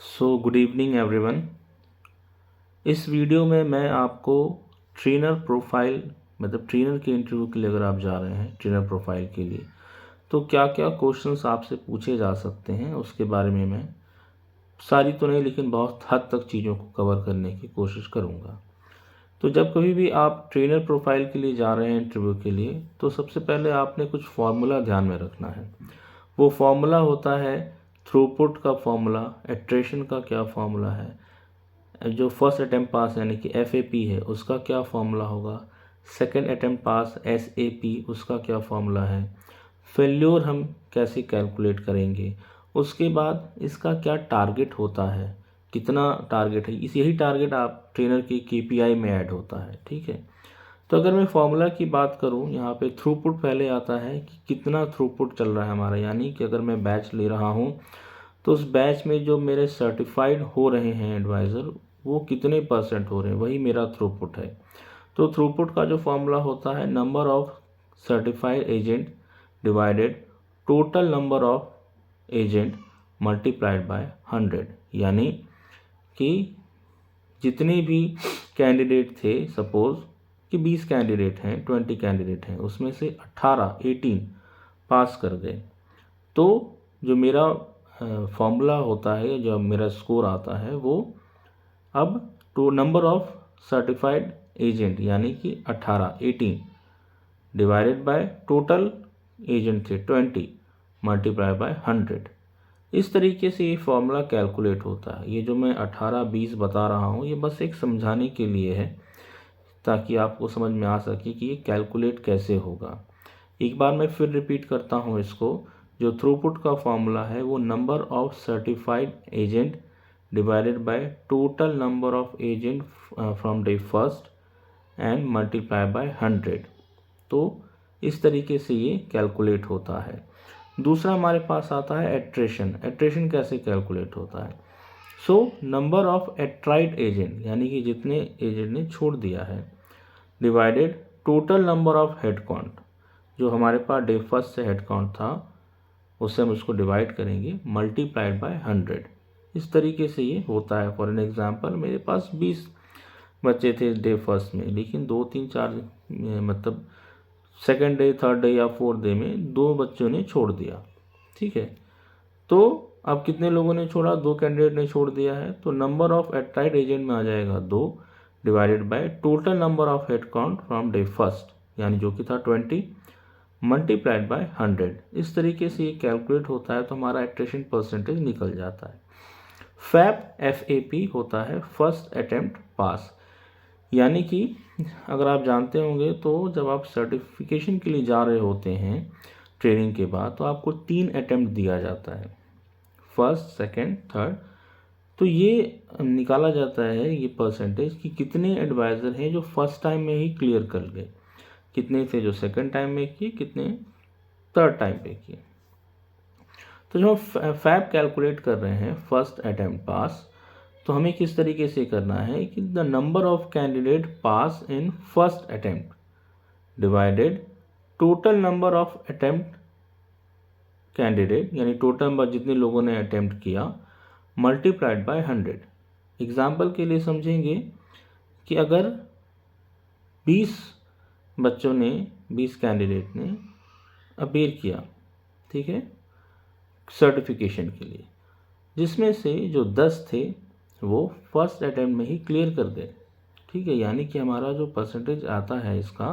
Good evening everyone. इस video में मैं आपको ट्रेनर प्रोफाइल मतलब ट्रेनर के इंटरव्यू के लिए अगर आप जा रहे हैं ट्रेनर प्रोफाइल के लिए तो क्या क्या क्वेश्चंस आपसे पूछे जा सकते हैं उसके बारे में मैं सारी तो नहीं लेकिन बहुत हद तक चीज़ों को कवर करने की कोशिश करूँगा। तो जब कभी भी आप ट्रेनर प्रोफाइल के लिए जा रहे हैं इंटरव्यू के लिए तो सबसे पहले आपने कुछ फार्मूला ध्यान में रखना है। वो फार्मूला होता है थ्रूपुट का फार्मूला, एट्रेशन का क्या फार्मूला है, जो फर्स्ट अटैम्प्ट पास यानी कि FAP है उसका क्या फार्मूला होगा, सेकंड अटैम्प्ट पास SAP उसका क्या फार्मूला है, फेल्योर हम कैसे कैलकुलेट करेंगे, उसके बाद इसका क्या टारगेट होता है, कितना टारगेट है, यही टारगेट आप ट्रेनर के KPI में ऐड होता है। ठीक है, तो अगर मैं फार्मूला की बात करूं यहाँ पे थ्रूपुट पहले आता है कि कितना थ्रूपुट चल रहा है हमारा, यानी कि अगर मैं बैच ले रहा हूं तो उस बैच में जो मेरे सर्टिफाइड हो रहे हैं एडवाइज़र वो कितने परसेंट हो रहे हैं, वही मेरा थ्रूपुट है। तो थ्रूपुट का जो फॉर्मूला होता है number of certified agent divided total number of agent multiplied by 100, यानी कि जितने भी कैंडिडेट थे, सपोज कि 20 कैंडिडेट हैं, 20 कैंडिडेट हैं, उसमें से 18 पास कर गए तो जो मेरा फॉर्मूला होता है, जो मेरा स्कोर आता है वो अब two number of certified agent यानी कि 18 डिवाइडेड बाय टोटल एजेंट थे 20 मल्टीप्लाई बाय 100। इस तरीके से ये फॉर्मूला कैलकुलेट होता है। ये जो मैं 18-20 बता रहा हूँ ये बस एक समझाने के लिए है ताकि आपको समझ में आ सके कि ये कैलकुलेट कैसे होगा। एक बार मैं फिर रिपीट करता हूँ इसको। जो थ्रूपुट का फॉर्मूला है वो number of certified agent divided by total number of agent from day first and multiply by 100। तो इस तरीके से ये कैलकुलेट होता है। दूसरा हमारे पास आता है एट्रेशन। एट्रेशन कैसे कैलकुलेट होता है? नंबर ऑफ एट्राइड एजेंट यानी कि जितने एजेंट ने छोड़ दिया है divided total number of head count, जो हमारे पास डे फर्स्ट से हेड काउंट था उससे हम इसको डिवाइड करेंगे मल्टीप्लाइड बाय 100। इस तरीके से ये होता है। फॉर एन एग्जांपल मेरे पास 20 बच्चे थे डे फर्स्ट में, लेकिन 2-3-4 मतलब सेकेंड डे, थर्ड डे या फोर्थ डे में 2 बच्चों ने छोड़ दिया। ठीक है, तो अब कितने लोगों ने छोड़ा? 2 कैंडिडेट ने छोड़ दिया है, तो नंबर ऑफ एट्राइड एजेंट में आ जाएगा 2 divided by total number of head count from day first यानी जो कि था 20 मल्टीप्लाइड बाय 100। इस तरीके से ये कैलकुलेट होता है तो हमारा एट्रेशन परसेंटेज निकल जाता है। FAP होता है फर्स्ट अटेम्प्ट पास, यानी कि अगर आप जानते होंगे तो जब आप सर्टिफिकेशन के लिए जा रहे होते हैं ट्रेनिंग के बाद तो आपको 3 अटेम्प्ट दिया जाता है, फर्स्ट, सेकंड, थर्ड। तो ये निकाला जाता है ये परसेंटेज कि कितने एडवाइज़र हैं जो फर्स्ट टाइम में ही क्लियर कर गए, कितने थे जो सेकंड टाइम में किए, कितने थर्ड टाइम पे किए। तो जो हम फैब कैलकुलेट कर रहे हैं फर्स्ट अटेम्प्ट पास, तो हमें किस तरीके से करना है कि the number of candidate pass in first attempt divided total number of attempt candidate यानी टोटल नंबर जितने लोगों ने अटेम्प्ट किया मल्टीप्लाइड बाय 100। एग्जाम्पल के लिए समझेंगे कि अगर 20 बच्चों ने, 20 कैंडिडेट ने अपीयर किया, ठीक है, सर्टिफिकेशन के लिए, जिसमें से जो 10 थे वो फर्स्ट अटेम्प्ट में ही क्लियर कर गए। ठीक है, यानी कि हमारा जो परसेंटेज आता है इसका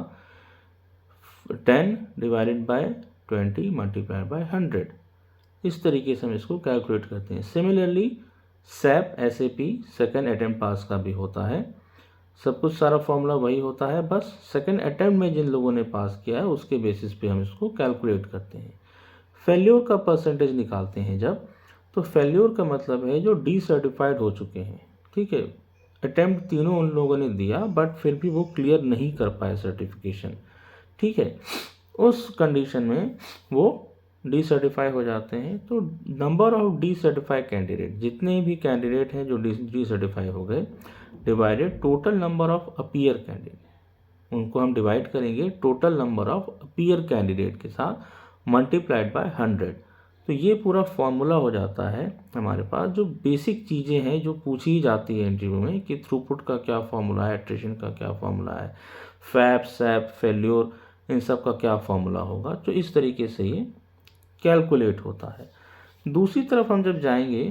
10 डिवाइडेड बाय 20 मल्टीप्लाइड बाय 100। इस तरीके से हम इसको कैलकुलेट करते हैं। सिमिलरली SAP सेकेंड अटेम्प्ट पास का भी होता है। सब कुछ सारा फॉर्मूला वही होता है, बस सेकेंड अटेम्प्ट में जिन लोगों ने पास किया है उसके बेसिस पे हम इसको कैलकुलेट करते हैं। फेल्योर का परसेंटेज निकालते हैं जब, तो फेल्योर का मतलब है जो डीसर्टिफाइड हो चुके हैं। ठीक है, अटेम्प्ट तीनों उन लोगों ने दिया बट फिर भी वो क्लियर नहीं कर पाए सर्टिफिकेशन। ठीक है, उस कंडीशन में वो डीसर्टिफाई हो जाते हैं। तो नंबर ऑफ डीसर्टिफाइड कैंडिडेट, जितने भी कैंडिडेट हैं जो डीसर्टिफाई हो गए, divided total number of appear candidate, उनको हम डिवाइड करेंगे total number of appear candidate के साथ मल्टीप्लाइड बाय 100। तो ये पूरा फॉर्मूला हो जाता है हमारे पास, जो बेसिक चीज़ें हैं जो पूछी जाती है इंटरव्यू में कि थ्रूपुट का क्या फॉर्मूला है, एट्रिशन का क्या फॉर्मूला है, फैप, सैप, फेल्योर, इन सब का क्या फॉर्मूला होगा। तो इस तरीके से ये कैलकुलेट होता है। दूसरी तरफ हम जब जाएंगे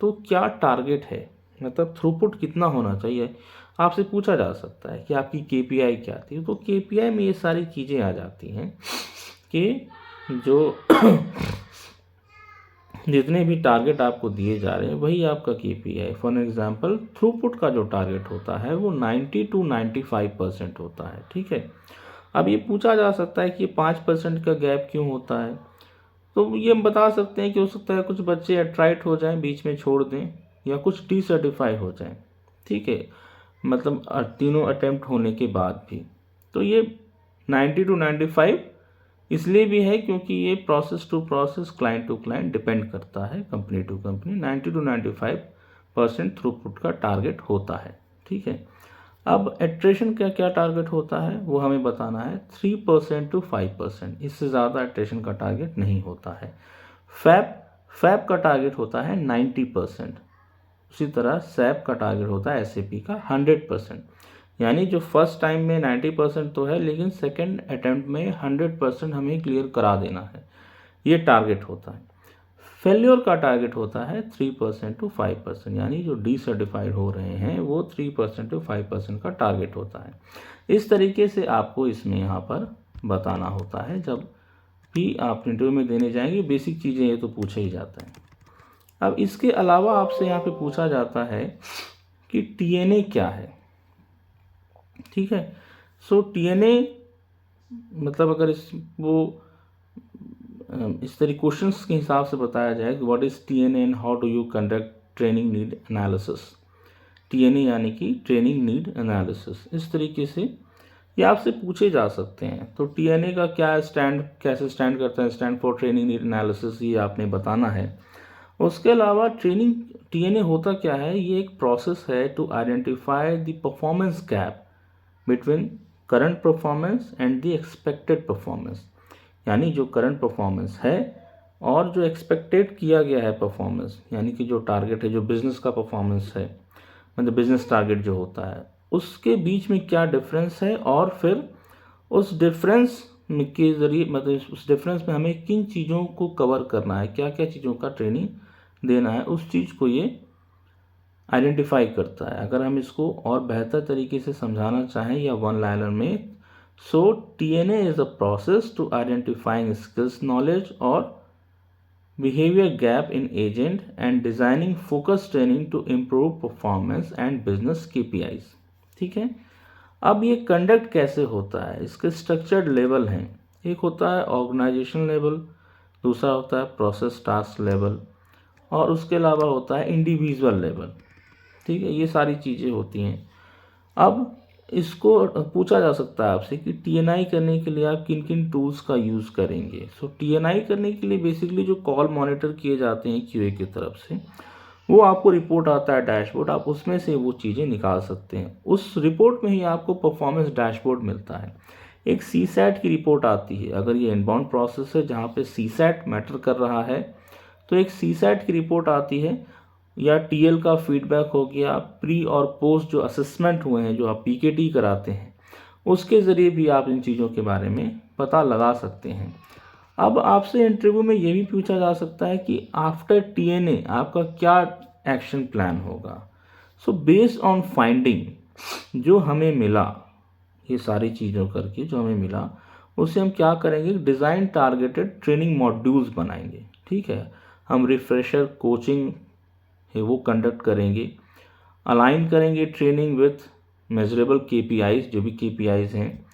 तो क्या टारगेट है, मतलब थ्रूपुट कितना होना चाहिए, आपसे पूछा जा सकता है कि आपकी केपीआई क्या थी। तो केपीआई में ये सारी चीज़ें आ जाती हैं कि जो जितने भी टारगेट आपको दिए जा रहे हैं वही आपका केपीआई। फॉर एग्जांपल थ्रूपुट का जो टारगेट होता है वो 90 to 95% होता है, ठीक है। अब ये पूछा जा सकता है कि 5% का गैप क्यों होता है। तो ये हम बता सकते हैं कि हो सकता है कुछ बच्चे अट्राइट हो जाएं, बीच में छोड़ दें, या कुछ डिसर्टिफाई हो जाएं, ठीक है, मतलब तीनों अटेम्प्ट होने के बाद भी। तो ये 90 to 95 इसलिए भी है क्योंकि ये process to process, client to client depend करता है, company to company. 90 to 95% throughput का टारगेट होता है, ठीक है। अब एट्रेशन का क्या टारगेट होता है वो हमें बताना है। 3% to 5%, इससे ज़्यादा एट्रेशन का टारगेट नहीं होता है। फैप का टारगेट होता है 90%। उसी तरह सैप का टारगेट होता है एसएपी का 100%। यानी जो फर्स्ट टाइम में 90% तो है, लेकिन सेकेंड अटैम्प्ट में 100% हमें क्लियर करा देना है, ये टारगेट होता है। फेल्योर का टारगेट होता है 3% to 5%, यानी जो डीसर्टिफाइड हो रहे हैं वो 3% to 5% का टारगेट होता है। इस तरीके से आपको इसमें यहाँ पर बताना होता है जब भी आप इंटरव्यू में देने जाएंगे। बेसिक चीज़ें ये तो पूछा ही जाता है। अब इसके अलावा आपसे यहाँ पे पूछा जाता है कि टीएनए क्या है, ठीक है। सो टीएनए मतलब अगर इस तरह क्वेश्चंस के हिसाब से बताया जाए कि what is TNA and how do you conduct training need analysis. TNA यानी कि ट्रेनिंग नीड एनालिसिस, इस तरीके से ये आपसे पूछे जा सकते हैं। तो टीएनए का क्या स्टैंड, कैसे स्टैंड करता है, stand for training need analysis, ये आपने बताना है। उसके अलावा टीएनए होता क्या है, ये एक प्रोसेस है to identify the performance gap between current performance and the expected performance. यानी जो करंट परफॉर्मेंस है और जो एक्सपेक्टेड किया गया है परफॉर्मेंस, यानी कि जो टारगेट है, जो बिजनेस का परफॉर्मेंस है, मतलब बिजनेस टारगेट जो होता है, उसके बीच में क्या डिफरेंस है, और फिर उस डिफरेंस के ज़रिए, मतलब उस डिफरेंस में हमें किन चीज़ों को कवर करना है, क्या क्या चीज़ों का ट्रेनिंग देना है, उस चीज़ को ये आइडेंटिफाई करता है। अगर हम इसको और बेहतर तरीके से समझाना चाहें या वन लाइनर में, so TNA is a process to identifying skills, knowledge और behaviour gap in agent and designing focus training to improve performance and business KPIs, ठीक है। अब ये कंडक्ट कैसे होता है, इसके स्ट्रक्चर्ड लेवल हैं। एक होता है ऑर्गेनाइजेशन लेवल, दूसरा होता है प्रोसेस टास्क लेवल, और उसके अलावा होता है इंडिविजुअल लेवल, ठीक है। ये सारी चीज़ें होती हैं। अब इसको पूछा जा सकता है आपसे कि टीएनआई करने के लिए आप किन किन टूल्स का यूज़ करेंगे। सो टीएनआई करने के लिए बेसिकली जो कॉल मॉनिटर किए जाते हैं क्यूए की तरफ से, वो आपको रिपोर्ट आता है डैशबोर्ड, आप उसमें से वो चीज़ें निकाल सकते हैं। उस रिपोर्ट में ही आपको परफॉर्मेंस डैशबोर्ड मिलता है। एक सीसैट की रिपोर्ट आती है, अगर ये इनबाउंड प्रोसेस है जहाँ पे सीसैट मैटर कर रहा है, तो एक सीसैट की रिपोर्ट आती है, या टीएल का फीडबैक हो गया, प्री और पोस्ट जो असेसमेंट हुए हैं, जो आप पीकेटी कराते हैं, उसके ज़रिए भी आप इन चीज़ों के बारे में पता लगा सकते हैं। अब आपसे इंटरव्यू में ये भी पूछा जा सकता है कि आफ्टर टीएनए आपका क्या एक्शन प्लान होगा। सो बेस्ड ऑन फाइंडिंग जो हमें मिला, ये सारी चीज़ों करके जो हमें मिला, उससे हम क्या करेंगे, डिज़ाइन टारगेटेड ट्रेनिंग मॉड्यूल्स बनाएंगे, ठीक है। हम रिफ्रेशर कोचिंग है वो कंडक्ट करेंगे, अलाइन करेंगे ट्रेनिंग विथ मेजरेबल केपीआईज, जो भी केपीआईज हैं।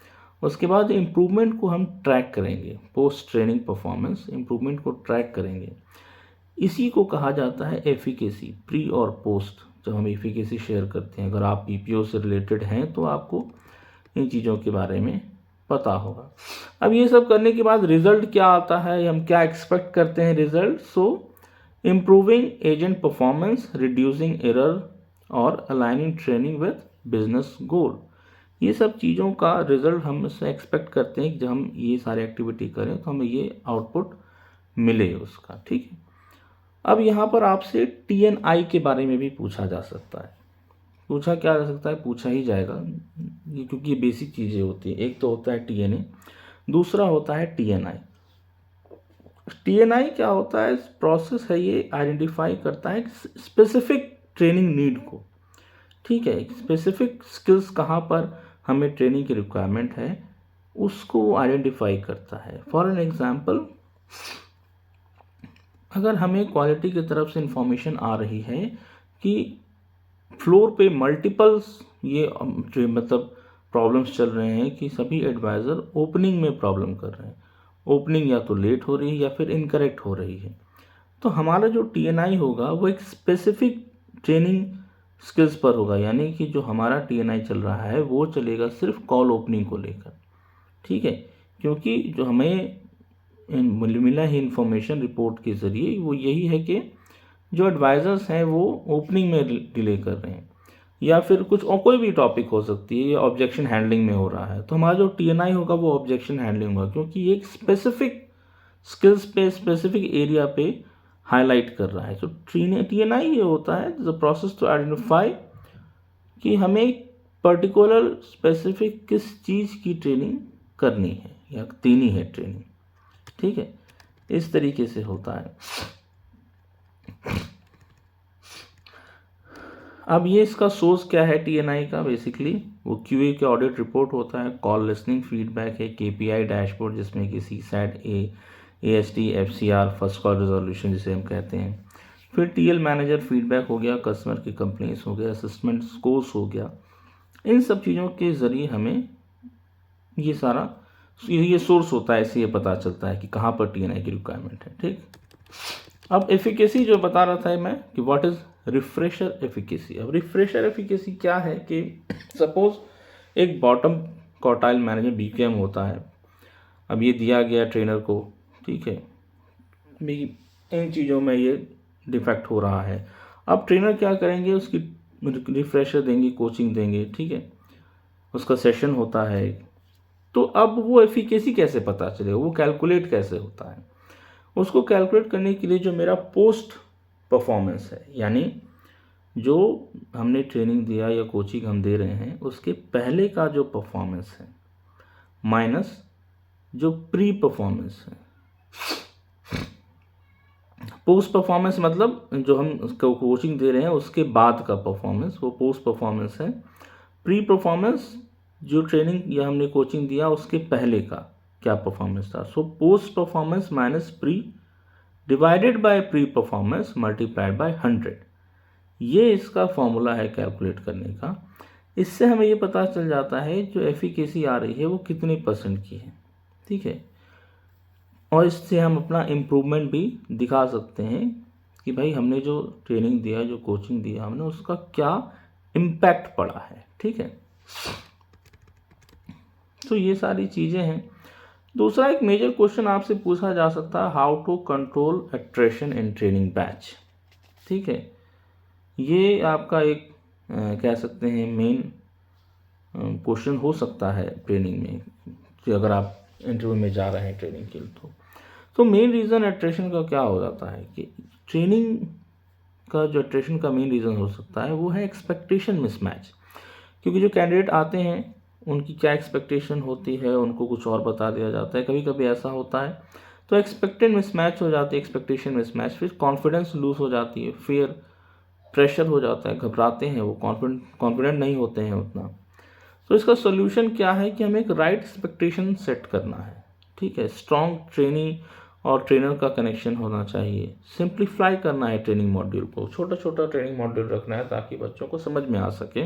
उसके बाद इम्प्रूवमेंट को हम ट्रैक करेंगे, पोस्ट ट्रेनिंग परफॉर्मेंस इम्प्रूवमेंट को ट्रैक करेंगे। इसी को कहा जाता है एफिकेसी, प्री और पोस्ट जब हम एफिकेसी शेयर करते हैं। अगर आप पीपीओ से रिलेटेड हैं तो आपको इन चीज़ों के बारे में पता होगा। अब ये सब करने के बाद रिजल्ट क्या आता है, हम क्या एक्सपेक्ट करते हैं result. So improving agent performance, reducing error और aligning training with business goal, ये सब चीज़ों का रिजल्ट हम इससे एक्सपेक्ट करते हैं कि जब हम ये सारी एक्टिविटी करें तो हमें ये आउटपुट मिले उसका, ठीक है। अब यहाँ पर आपसे TNI के बारे में भी पूछा जा सकता है। पूछा क्या जा सकता है, पूछा ही जाएगा, ये क्योंकि ये बेसिक चीज़ें होती हैं। एक तो होता है TNA, दूसरा होता है TNI। TNI क्या होता है, प्रोसेस है ये आइडेंटिफाई करता है स्पेसिफिक ट्रेनिंग नीड को, ठीक है। स्पेसिफिक स्किल्स कहाँ पर हमें ट्रेनिंग की रिक्वायरमेंट है उसको आइडेंटिफाई करता है। फॉर एन एग्जांपल, अगर हमें क्वालिटी की तरफ से इंफॉर्मेशन आ रही है कि फ्लोर पे मल्टीपल्स ये मतलब प्रॉब्लम्स चल रहे हैं कि सभी एडवाइज़र ओपनिंग में प्रॉब्लम कर रहे हैं, ओपनिंग या तो लेट हो रही है या फिर इनकरेक्ट हो रही है, तो हमारा जो TNI होगा वो एक स्पेसिफिक ट्रेनिंग स्किल्स पर होगा। यानी कि जो हमारा TNI चल रहा है वो चलेगा सिर्फ कॉल ओपनिंग को लेकर, ठीक है। क्योंकि जो हमें मिला है इंफॉर्मेशन रिपोर्ट के ज़रिए वो यही है कि जो एडवाइज़र्स हैं वो ओपनिंग में डिले कर रहे हैं, या फिर कुछ और कोई भी टॉपिक हो सकती है, ये ऑब्जेक्शन हैंडलिंग में हो रहा है, तो हमारा जो TNI होगा वो ऑब्जेक्शन हैंडलिंग होगा, क्योंकि ये एक स्पेसिफिक स्किल्स पे, स्पेसिफिक एरिया पे हाईलाइट कर रहा है। तो TNI ये होता है द प्रोसेस टू आइडेंटिफाई कि हमें पर्टिकुलर स्पेसिफिक किस चीज़ की ट्रेनिंग करनी है या देनी है ट्रेनिंग, ठीक है। इस तरीके से होता है। अब ये इसका सोर्स क्या है TNI का, बेसिकली वो QA के ऑडिट रिपोर्ट होता है, कॉल लिसनिंग फीडबैक है, KPI डैशबोर्ड जिसमें कि CSAT, AST, FCR first call resolution जिसे हम कहते हैं, फिर TL मैनेजर फीडबैक हो गया, कस्टमर की कंप्लेंट्स हो गया, असेसमेंट स्कोर्स हो गया। इन सब चीज़ों के ज़रिए हमें ये सारा ये सोर्स होता है, इससे ये पता चलता है कि कहाँ पर TNI की रिक्वायरमेंट है, ठीक। अब एफिकेसी जो बता रहा था मैं कि व्हाट इज़ रिफ्रेशर एफिकेसी। अब रिफ्रेशर एफिकेसी क्या है कि सपोज एक बॉटम क्वार्टाइल मैनेजर BQM होता है, अब ये दिया गया ट्रेनर को, ठीक है, भी इन चीज़ों में ये डिफेक्ट हो रहा है। अब ट्रेनर क्या करेंगे, उसकी रिफ्रेशर देंगे, कोचिंग देंगे, ठीक है, उसका सेशन होता है। तो अब वो एफिकेसी कैसे पता चलेगा, वो कैलकुलेट कैसे होता है, उसको कैलकुलेट करने के लिए जो मेरा पोस्ट परफॉर्मेंस है, यानी जो हमने ट्रेनिंग दिया या कोचिंग हम दे रहे हैं उसके पहले का जो परफॉर्मेंस है माइनस जो प्री परफॉर्मेंस है। पोस्ट परफॉर्मेंस मतलब जो हम कोचिंग दे रहे हैं उसके बाद का परफॉर्मेंस, वो पोस्ट परफॉर्मेंस है। प्री परफॉर्मेंस जो ट्रेनिंग या हमने कोचिंग दिया उसके पहले का क्या परफॉर्मेंस था। So post performance minus pre divided by pre performance multiplied by 100, ये इसका फॉर्मूला है कैलकुलेट करने का। इससे हमें ये पता चल जाता है जो एफिकेसी आ रही है वो कितने % की है, ठीक है। और इससे हम अपना इम्प्रूवमेंट भी दिखा सकते हैं कि भाई हमने जो ट्रेनिंग दिया, जो कोचिंग दिया हमने, उसका क्या इम्पैक्ट पड़ा है, ठीक है। तो ये सारी चीज़ें हैं। दूसरा एक मेजर क्वेश्चन आपसे पूछा जा सकता है, how to control attrition in training batch, ठीक है। ये आपका एक कह सकते हैं मेन क्वेश्चन हो सकता है ट्रेनिंग में, कि अगर आप इंटरव्यू में जा रहे हैं ट्रेनिंग के लिए। तो मेन रीज़न एट्रेशन का क्या हो जाता है कि ट्रेनिंग का जो एट्रेशन का मेन रीज़न हो सकता है वो है एक्सपेक्टेशन मिसमैच। क्योंकि जो कैंडिडेट आते हैं उनकी क्या एक्सपेक्टेशन होती है उनको कुछ और बता दिया जाता है, कभी कभी ऐसा होता है, तो एक्सपेक्टेड मिसमैच हो जाती है, एक्सपेक्टेशन मिसमैच, फिर कॉन्फिडेंस लूज हो जाती है, फिर प्रेशर हो जाता है, घबराते हैं, वो कॉन्फिडेंट नहीं होते हैं उतना। तो इसका सोल्यूशन क्या है कि हमें एक राइट एक्सपेक्टेशन सेट करना है, ठीक है। स्ट्रॉन्ग ट्रेनी और ट्रेनर का कनेक्शन होना चाहिए, सिंप्लीफाई करना है ट्रेनिंग मॉड्यूल को, छोटा छोटा ट्रेनिंग मॉड्यूल रखना है ताकि बच्चों को समझ में आ सके,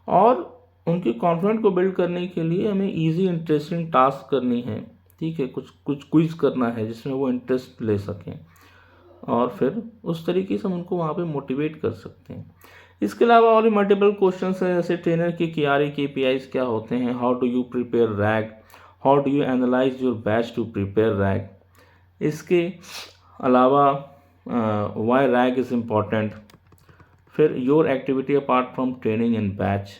और उनके कॉन्फिडेंस को बिल्ड करने के लिए हमें इजी इंटरेस्टिंग टास्क करनी है, ठीक है, कुछ कुछ क्विज करना है जिसमें वो इंटरेस्ट ले सकें, और फिर उस तरीके से हम उनको वहाँ पे मोटिवेट कर सकते हैं। इसके अलावा और भी मल्टीपल क्वेश्चंस हैं, जैसे ट्रेनर के KRA KPIs क्या होते हैं, how do you prepare RAG, how do you analyse your batch to prepare RAG. इसके अलावा वाई रैग इज़ इम्पॉर्टेंट, फिर your activity apart from training in batch.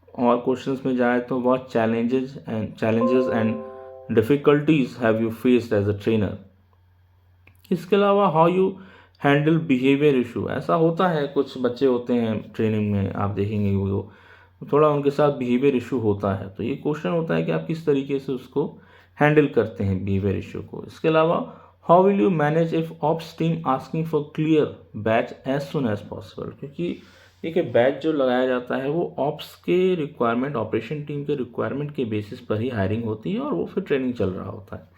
और क्वेश्चंस में जाए तो what challenges and difficulties have you faced as a trainer. इसके अलावा how you handle behaviour issue, ऐसा होता है कुछ बच्चे होते हैं ट्रेनिंग में, आप देखेंगे वो थोड़ा उनके साथ बिहेवियर इशू होता है, तो ये क्वेश्चन होता है कि आप किस तरीके से उसको हैंडल करते हैं बिहेवियर इशू को। इसके अलावा how will you manage if ops team asking for clear batch as soon as possible, क्योंकि देखिए बैच जो लगाया जाता है वो ऑप्स के रिक्वायरमेंट, ऑपरेशन टीम के रिक्वायरमेंट के बेसिस पर ही हायरिंग होती है और वो फिर ट्रेनिंग चल रहा होता है।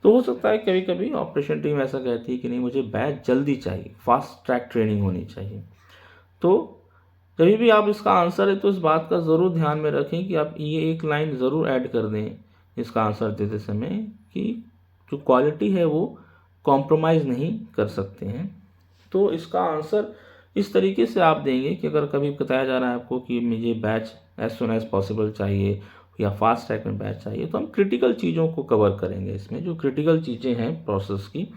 तो हो सकता है कभी कभी ऑपरेशन टीम ऐसा कहती है कि नहीं मुझे बैच जल्दी चाहिए, फास्ट ट्रैक ट्रेनिंग होनी चाहिए। तो जब भी आप इसका आंसर है तो इस बात का ज़रूर ध्यान में रखें कि आप ये एक लाइन ज़रूर ऐड कर दें इसका आंसर देते समय कि जो क्वालिटी है वो कॉम्प्रोमाइज़ नहीं कर सकते हैं। तो इसका आंसर इस तरीके से आप देंगे कि अगर कभी बताया जा रहा है आपको कि मुझे batch as soon as possible चाहिए या फास्ट ट्रैक में बैच चाहिए, तो हम क्रिटिकल चीज़ों को कवर करेंगे। इसमें जो क्रिटिकल चीज़ें हैं प्रोसेस की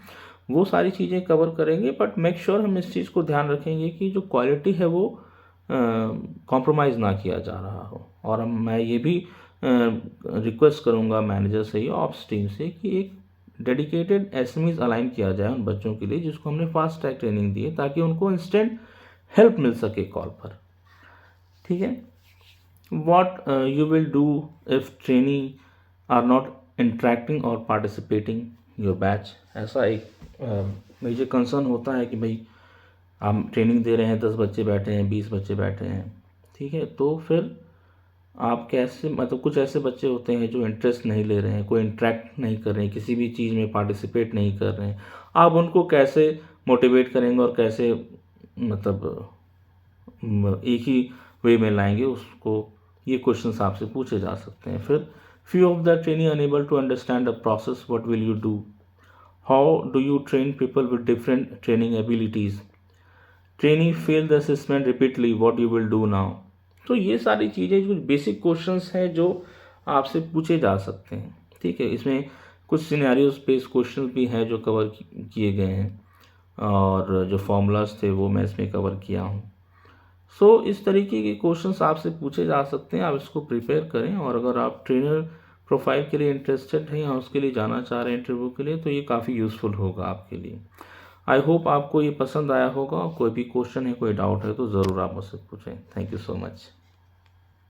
वो सारी चीज़ें कवर करेंगे, बट मेक श्योर हम इस चीज़ को ध्यान रखेंगे कि जो क्वालिटी है वो कॉम्प्रोमाइज़ ना किया जा रहा हो। और मैं ये भी रिक्वेस्ट करूँगा मैनेजर से या ऑप्स टीम से कि एक डेडिकेटेड एसएमईज अलाइन किया जाए उन बच्चों के लिए जिसको हमने फास्ट ट्रैक ट्रेनिंग दी है, ताकि उनको इंस्टेंट हेल्प मिल सके कॉल पर। ठीक है। What you will do if trainee are not interacting और पार्टिसिपेटिंग योर बैच, ऐसा एक मेजर कंसर्न होता है कि भाई आप ट्रेनिंग दे रहे हैं, 10 बच्चे बैठे हैं, 20 बच्चे बैठे हैं, ठीक है, तो फिर आप कैसे, मतलब कुछ ऐसे बच्चे होते हैं जो इंटरेस्ट नहीं ले रहे हैं, कोई इंटरेक्ट नहीं कर रहे हैं, किसी भी चीज़ में पार्टिसिपेट नहीं कर रहे हैं, आप उनको कैसे मोटिवेट करेंगे और कैसे मतलब एक ही वे में लाएंगे उसको, ये क्वेश्चंस आपसे पूछे जा सकते हैं। फिर few of the training enable to understand the process, what will you do, how do you train people with different training abilities, training fail the assessment repeatedly, what you will do now. तो ये सारी चीज़ें जो basic questions हैं जो आपसे पूछे जा सकते हैं। ठीक है, इसमें कुछ सिनेरियोज बेस्ड क्वेश्चन भी हैं जो कवर किए गए हैं और जो फॉर्मूलाज थे वो मैं इसमें कवर किया हूँ। सो इस तरीके के क्वेश्चंस आपसे पूछे जा सकते हैं, आप इसको प्रिपेयर करें। और अगर आप ट्रेनर प्रोफाइल के लिए इंटरेस्टेड हैं या उसके लिए जाना चाह रहे हैं इंटरव्यू के लिए, तो ये काफ़ी यूज़फुल होगा आपके लिए। आई होप आपको ये पसंद आया होगा। कोई भी क्वेश्चन है, कोई डाउट है तो ज़रूर आप मुझसे पूछें। Thank you so much.